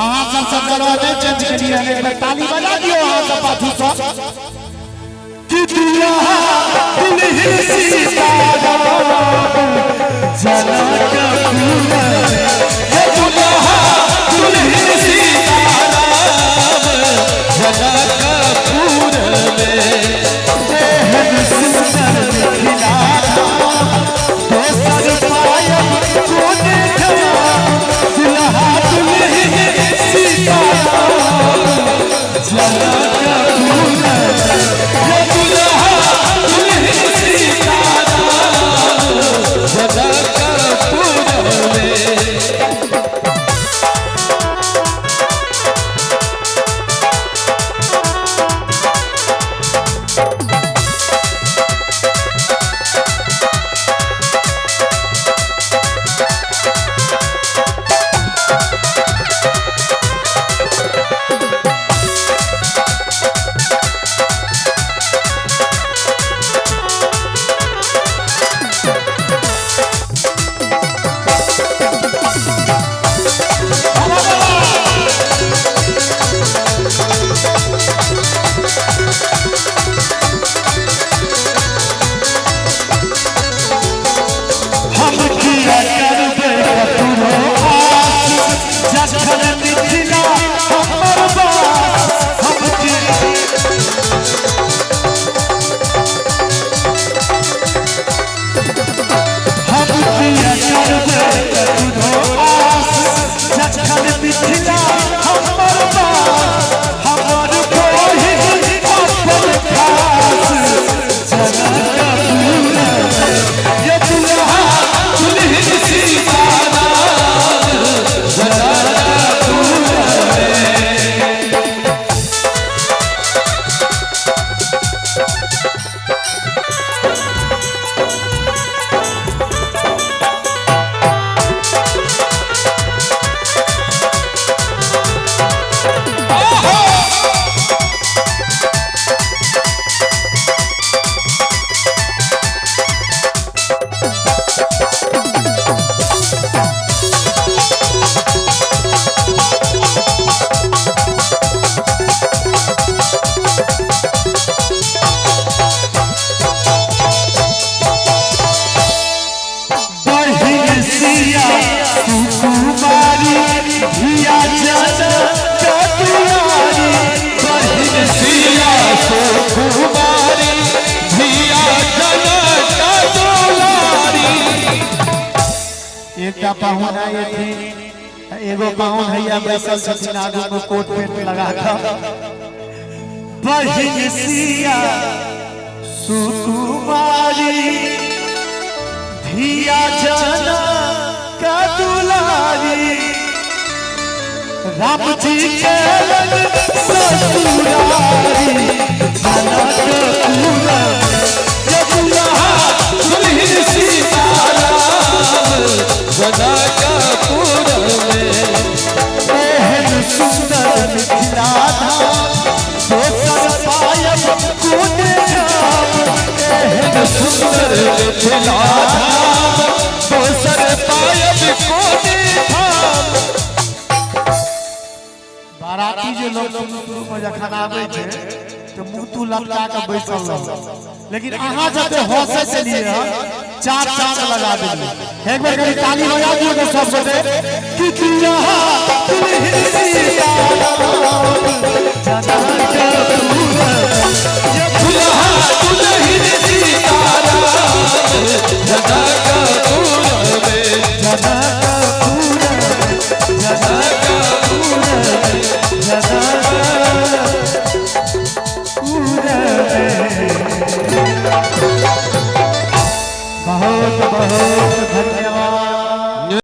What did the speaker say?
आहा सब दरवाजे चेंज करिए एक बार ताली बजा दियो आहा सब पाछू सब कि दुल्हा दुल्हन सीताराम जनक फूल हे दुल्हा दुल्हन सीताराम जनक फूल में देहन सुंदर दिखला दोसर पायब को देखा दुल्हा दुल्हन सीताराम जनक फूल हे दुल्हा दुल्हन सीताराम जनक फूल में पाहुन आए थे एगो पाहुन हैया बैसल छथिन आगू में कोट पेंट लगा कर बहिन सिया सुकुमारी धिया जना का दुलारी राम जी के ससुरारी जनक फूल ये दुल्हा दुल्हन सीताराम जनक फूल में देहन सुंदर मिथिला धाम दोसर पायब को देखा देहन सुंदर मिथिला धाम दोसर पायब को देखा। बाराती जो लोग शुरू में जखन आवे छे तो मुंह तू लटका के बैसल रह, लेकिन अहाँ जब हंसे से लिए चार चांद लगा देंगे। एक बार कभी ताली बजा दियो तो सब बजे कि दुल्हा दुल्हन सीताराम जनक फूल